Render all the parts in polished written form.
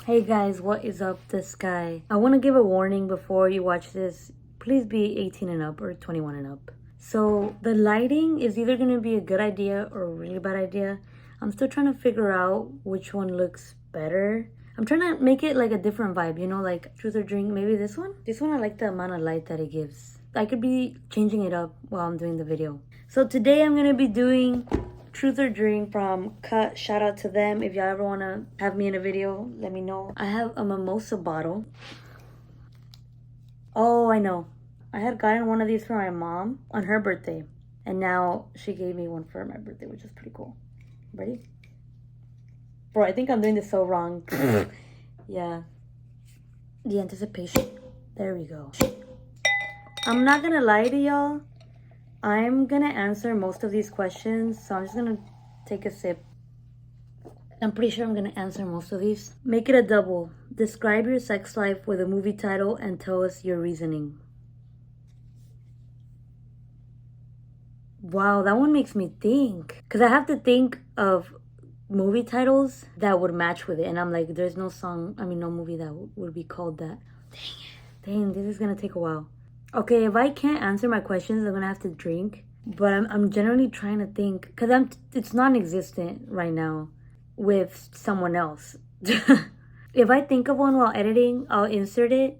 Hey guys, what is up this guy? I want to give a warning before you watch this. Please be 18 and up or 21 and up. So the lighting is either going to be a good idea or a really bad idea. I'm still trying to figure out which one looks better. I'm trying to make it like a different vibe, you know, like truth or drink. Maybe this one? This one I like the amount of light that it gives. I could be changing it up while I'm doing the video. So today I'm going to be doing Truth or Drink from Cut. Shout out to them. If y'all ever want to have me in a video, let me know. I have a mimosa bottle. Oh, I know. I had gotten one of these for my mom on her birthday. And now she gave me one for my birthday, which is pretty cool. Ready? Bro, I think I'm doing this so wrong. Yeah. The anticipation. There we go. I'm not gonna lie to y'all. I'm gonna answer most of these questions, so I'm just gonna take a sip. I'm pretty sure I'm gonna answer most of these. Make it a double. Describe your sex life with a movie title and tell us your reasoning. Wow, that one makes me think. Because I have to think of movie titles that would match with it. And I'm like, there's no no movie that would be called that. Dang, this is gonna take a while. Okay, if I can't answer my questions, I'm gonna have to drink. But I'm generally trying to think, because it's non-existent right now with someone else. If I think of one while editing, I'll insert it.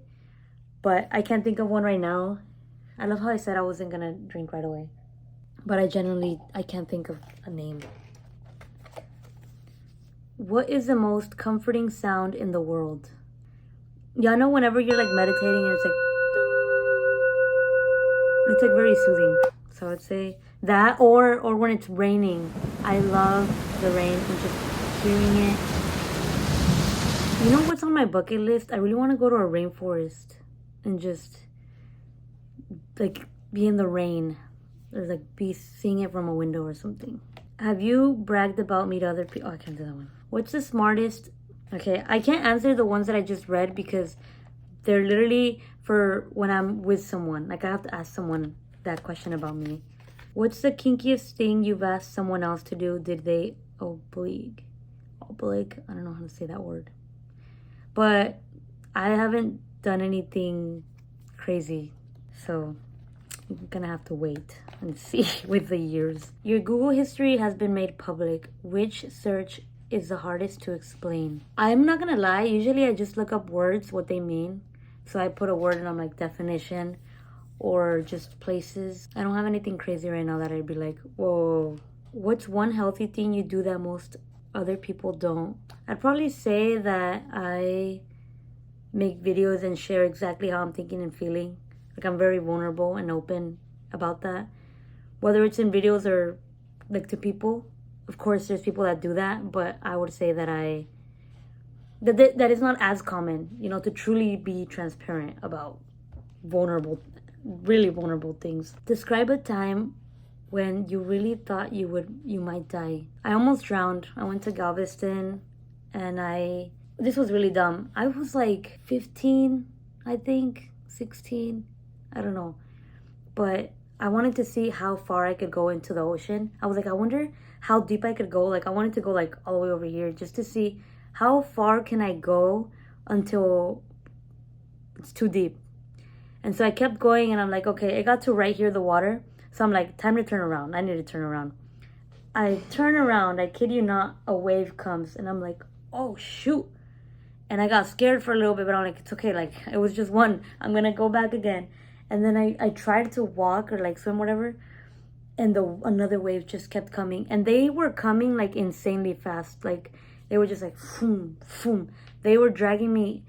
But I can't think of one right now. I love how I said I wasn't gonna drink right away. But I can't think of a name. What is the most comforting sound in the world? Y'all know whenever you're like meditating and it's like very soothing. So I would say that, or when it's raining. I love the rain and just hearing it. You know what's on my bucket list? I really want to go to a rainforest and just like be in the rain, or like be seeing it from a window or something. Have you bragged about me to other people? Oh, I can't do that one. What's the smartest? Okay, I can't answer the ones that I just read because they're literally for when I'm with someone. Like I have to ask someone that question about me. What's the kinkiest thing you've asked someone else to do? Did they oblige? Oblige? I don't know how to say that word. But I haven't done anything crazy. So I'm gonna have to wait and see with the years. Your Google history has been made public. Which search is the hardest to explain? I'm not gonna lie, usually I just look up words, what they mean. So I put a word and I'm like definition or just places. I don't have anything crazy right now that I'd be like, whoa. What's one healthy thing you do that most other people don't? I'd probably say that I make videos and share exactly how I'm thinking and feeling. Like I'm very vulnerable and open about that. Whether it's in videos or like to people. Of course, there's people that do that, but I would say that that is not as common, you know, to truly be transparent about really vulnerable things. Describe a time when you really thought you might die. I almost drowned. I went to Galveston and this was really dumb. I was like 15, I think, 16. I don't know. But I wanted to see how far I could go into the ocean. I was like, I wonder how deep I could go. Like I wanted to go like all the way over here just to see how far can I go until it's too deep. And so I kept going and I'm like, okay, it got to right here, the water. So I'm like, time to turn around. I need to turn around. I turn around, I kid you not, a wave comes and I'm like, oh shoot. And I got scared for a little bit, but I'm like, it's okay. Like it was just one. I'm gonna go back again. And then I tried to walk or like swim, whatever. And another wave just kept coming. And they were coming like insanely fast. Like they were just like, boom, boom. They were dragging me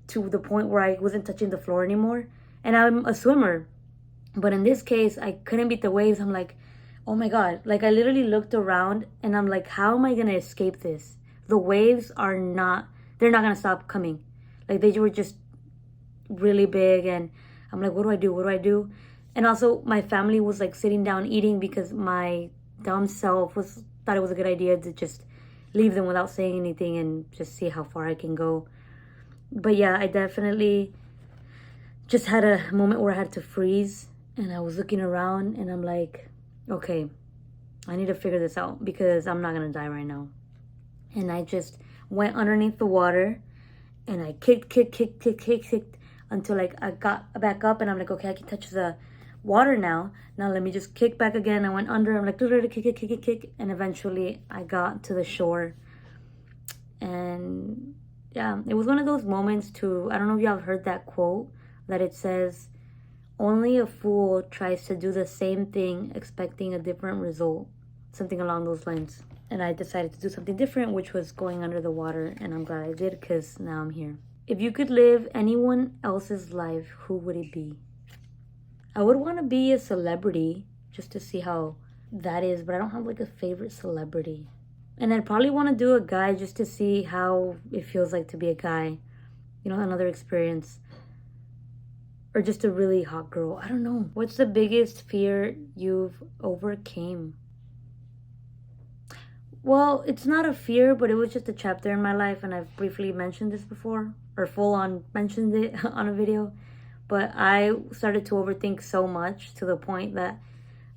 to the point where I wasn't touching the floor anymore. And I'm a swimmer. But in this case, I couldn't beat the waves. I'm like, oh my God. Like I literally looked around and I'm like, how am I going to escape this? The waves they're not going to stop coming. Like they were just really big. And I'm like, what do I do? What do I do? And also my family was like sitting down eating because my dumb self thought it was a good idea to just leave them without saying anything and just see how far I can go. But yeah, I definitely just had a moment where I had to freeze and I was looking around and I'm like, okay, I need to figure this out because I'm not gonna die right now. And I just went underneath the water And I kicked until like I got back up and I'm like, okay, I can touch the water now. Now let me just kick back again. I went under. I'm like, kick. And eventually I got to the shore. And yeah, it was one of those moments too. I don't know if y'all have heard that quote that it says, only a fool tries to do the same thing expecting a different result. Something along those lines. And I decided to do something different, which was going under the water. And I'm glad I did because now I'm here. If you could live anyone else's life, who would it be? I would want to be a celebrity just to see how that is. But I don't have like a favorite celebrity. And I'd probably want to do a guy just to see how it feels like to be a guy. You know, another experience. Or just a really hot girl. I don't know. What's the biggest fear you've overcame? Well, it's not a fear, but it was just a chapter in my life, and I've briefly mentioned this before, or full on mentioned it on a video. But I started to overthink so much to the point that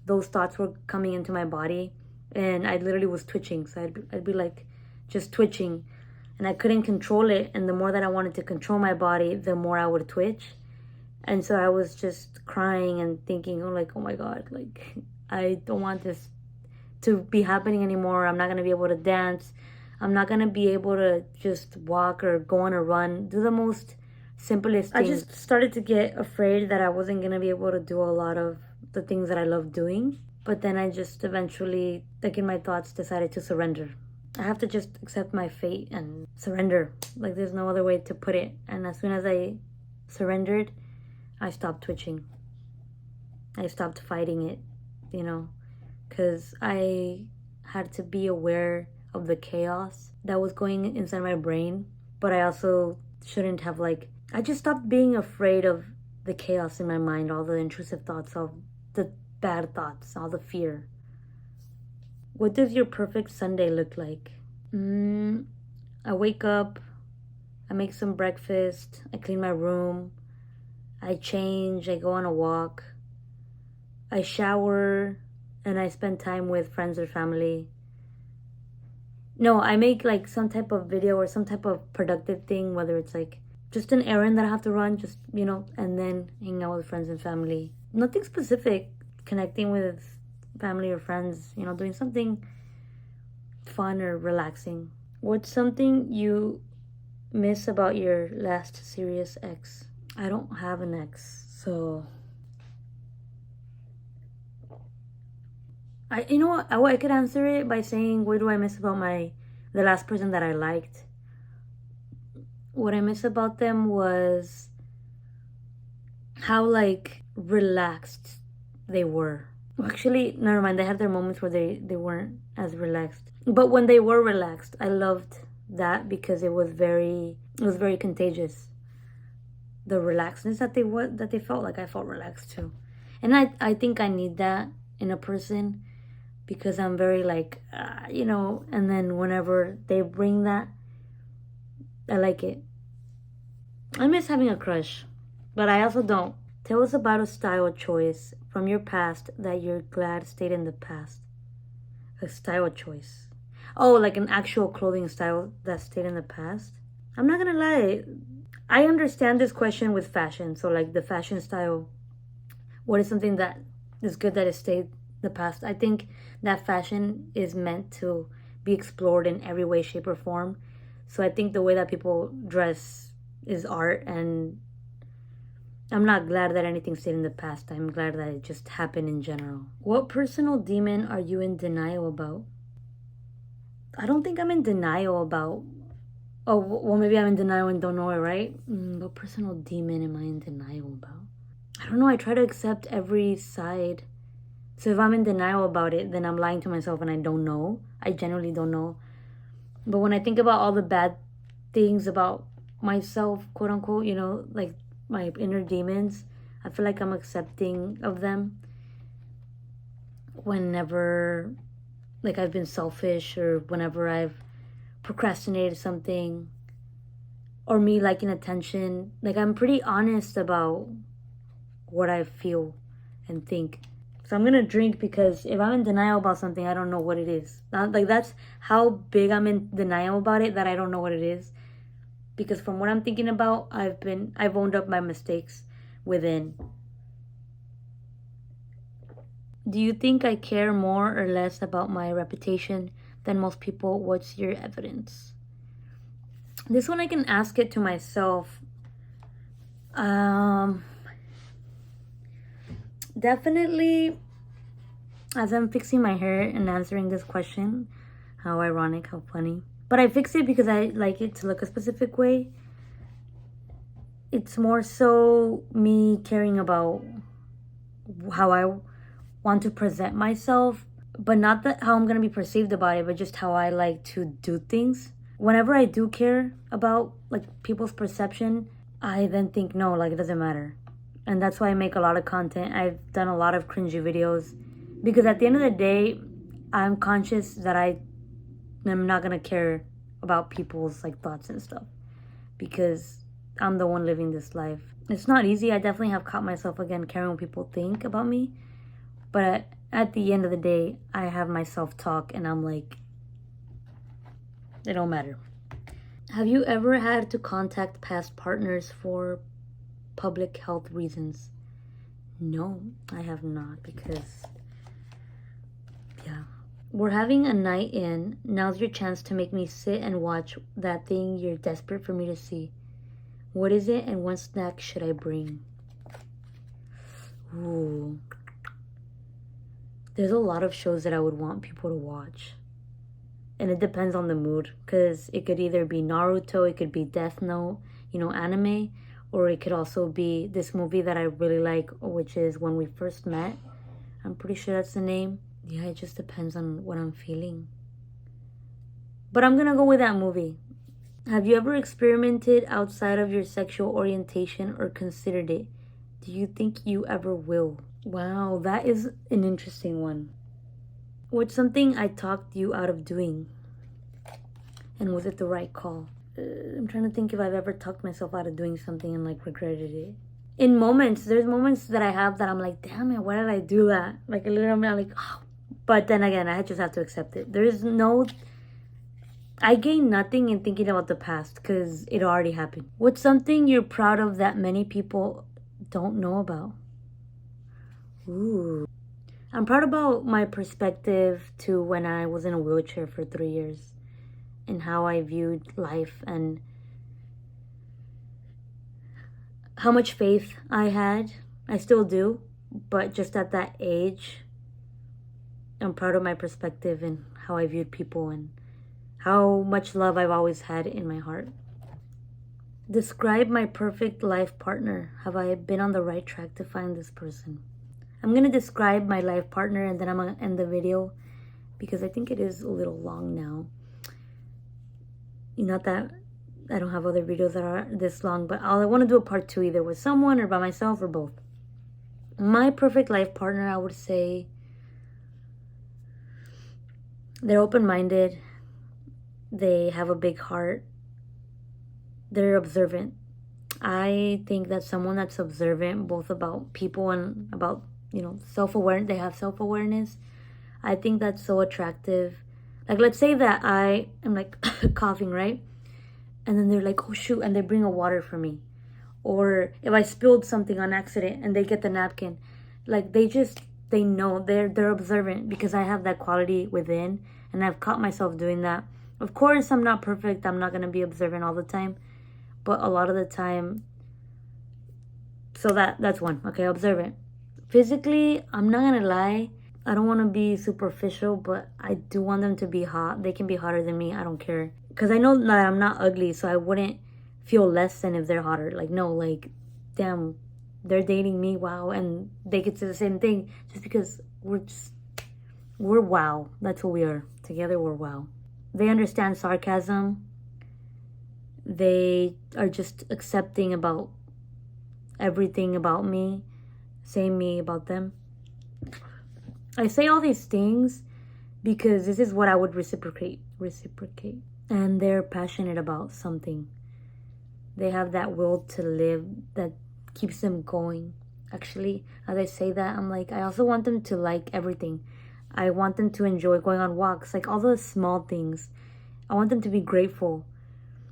those thoughts were coming into my body, and I literally was twitching. So I'd be like just twitching, and I couldn't control it. And the more that I wanted to control my body, the more I would twitch. And so I was just crying and thinking, oh, like, oh my God, like, I don't want this to be happening anymore. I'm not going to be able to dance. I'm not going to be able to just walk or go on a run, do the most simplest things. I just started to get afraid that I wasn't going to be able to do a lot of the things that I love doing. But then I just eventually, like in my thoughts, decided to surrender. I have to just accept my fate and surrender. Like there's no other way to put it. And as soon as I surrendered, I stopped twitching. I stopped fighting it, you know, because I had to be aware of the chaos that was going inside my brain. But I also shouldn't have I just stopped being afraid of the chaos in my mind, all the intrusive thoughts, all the bad thoughts, all the fear. What does your perfect Sunday look like? I wake up, I make some breakfast, I clean my room, I change, I go on a walk, I shower, and I spend time with friends or family. No, I make some type of video or some type of productive thing, whether it's just an errand that I have to run, just, and then hang out with friends and family. Nothing specific, connecting with family or friends, doing something fun or relaxing. What's something you miss about your last serious ex? I don't have an ex, so I could answer it by saying, what do I miss about the last person that I liked? What I miss about them was how relaxed they were. Well, actually, never mind. They had their moments where they weren't as relaxed. But when they were relaxed, I loved that because it was very contagious. The relaxedness that they felt. I felt relaxed too. And I think I need that in a person because I'm very and then whenever they bring that, I like it. I miss having a crush, but I also don't. Tell us about a style choice from your past that you're glad stayed in the past. A style choice. Oh, like an actual clothing style that stayed in the past? I'm not gonna lie. I understand this question with fashion. So the fashion style, what is something that is good that has stayed in the past? I think that fashion is meant to be explored in every way, shape, or form. So I think the way that people dress is art, and I'm not glad that anything stayed in the past. I'm glad that it just happened in general. What personal demon are you in denial about? I don't think I'm in denial about... Oh, well, maybe I'm in denial and don't know it, right? What personal demon am I in denial about? I don't know. I try to accept every side. So if I'm in denial about it, then I'm lying to myself and I don't know. I genuinely don't know. But when I think about all the bad things about myself, quote unquote, my inner demons, I feel like I'm accepting of them whenever I've been selfish, or whenever I've procrastinated something, or me liking attention. I'm pretty honest about what I feel and think. So I'm gonna drink because if I'm in denial about something, I don't know what it is. That's how big I'm in denial about it, that I don't know what it is. because from what I'm thinking about, I've owned up my mistakes within. Do you think I care more or less about my reputation than most people? What's your evidence? This one I can ask it to myself. Definitely, as I'm fixing my hair and answering this question, how ironic, how funny. But I fix it because I like it to look a specific way. It's more so me caring about how I want to present myself, but not that how I'm going to be perceived about it, but just how I like to do things. Whenever I do care about like people's perception, I then think, no, like it doesn't matter. And that's why I make a lot of content. I've done a lot of cringy videos because at the end of the day, I'm conscious that I am not going to care about people's like thoughts and stuff because I'm the one living this life. It's not easy. I definitely have caught myself again caring what people think about me. But at the end of the day, I have my self-talk and I'm like, it don't matter. Have you ever had to contact past partners for public health reasons? No, I have not because, yeah. We're having a night in. Now's your chance to make me sit and watch that thing you're desperate for me to see. What is it and what snack should I bring? Ooh. There's a lot of shows that I would want people to watch. And it depends on the mood. Because it could either be Naruto, it could be Death Note, anime. Or it could also be this movie that I really like, which is When We First Met. I'm pretty sure that's the name. Yeah, it just depends on what I'm feeling. But I'm gonna go with that movie. Have you ever experimented outside of your sexual orientation or considered it? Do you think you ever will? Wow, that is an interesting one. What's something I talked you out of doing? And was it the right call? I'm trying to think if I've ever talked myself out of doing something and like regretted it. In moments, there's moments that I have that I'm like, damn it, why did I do that? Like a little bit, I'm like, oh. But then again, I just have to accept it. I gain nothing in thinking about the past because it already happened. What's something you're proud of that many people don't know about? Ooh. I'm proud about my perspective to when I was in a wheelchair for 3 years and how I viewed life and how much faith I had. I still do, but just at that age, I'm proud of my perspective and how I viewed people and how much love I've always had in my heart. Describe my perfect life partner. Have I been on the right track to find this person? I'm going to describe my life partner and then I'm going to end the video because I think it is a little long now. Not that I don't have other videos that are this long, but I want to do a part 2 either with someone or by myself or both. My perfect life partner, I would say they're open-minded. They have a big heart. They're observant. I think that someone that's observant both about people and about self-awareness, they have self-awareness. I think that's so attractive. Like, let's say that I am like coughing, right? And then they're like, oh shoot, and they bring a water for me. Or if I spilled something on accident and they get the napkin. Like, they know, they're observant because I have that quality within and I've caught myself doing that. Of course, I'm not perfect. I'm not going to be observant all the time. But a lot of the time, so that's one. Okay, observant. Physically, I'm not gonna lie, I don't want to be superficial, but I do want them to be hot. They can be hotter than me, I don't care. Because I know that I'm not ugly, so I wouldn't feel less than if they're hotter. Like, no, like, damn, they're dating me, wow. And they could say the same thing just because we're wow. That's what we are. Together, we're wow. They understand sarcasm. They are just accepting about everything about me. Saying me about them. I say all these things because this is what I would reciprocate. And they're passionate about something. They have that will to live that keeps them going. Actually, as I say that, I'm like, I also want them to like everything. I want them to enjoy going on walks, like all those small things. I want them to be grateful.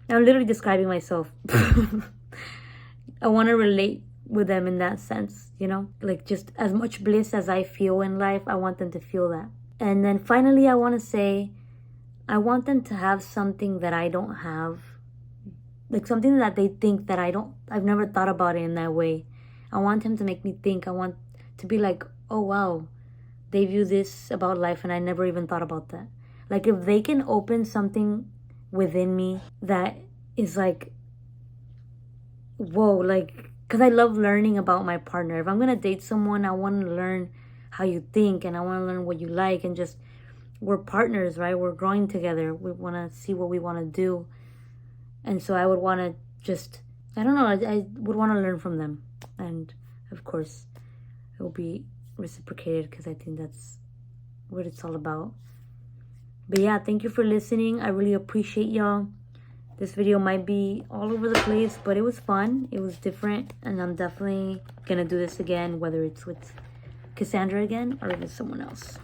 I'm literally describing myself. I want to relate with them in that sense, you know? Like, just as much bliss as I feel in life, I want them to feel that. And then finally, I want to say, I want them to have something that I don't have. Like, something that they think that I've never thought about it in that way. I want them to make me think. I want to be like, oh, wow, they view this about life and I never even thought about that. Like, if they can open something within me that is like, whoa, like, because I love learning about my partner. If I'm going to date someone, I want to learn how you think and I want to learn what you like, and just, we're partners, right? We're growing together. We want to see what we want to do. And so I would want to just, I don't know, I would want to learn from them. And of course, it will be reciprocated, because I think that's what it's all about. But yeah, thank you for listening. I really appreciate y'all. This video might be all over the place, but it was fun. It was different. And I'm definitely going to do this again, whether it's with Cassandra again or with someone else.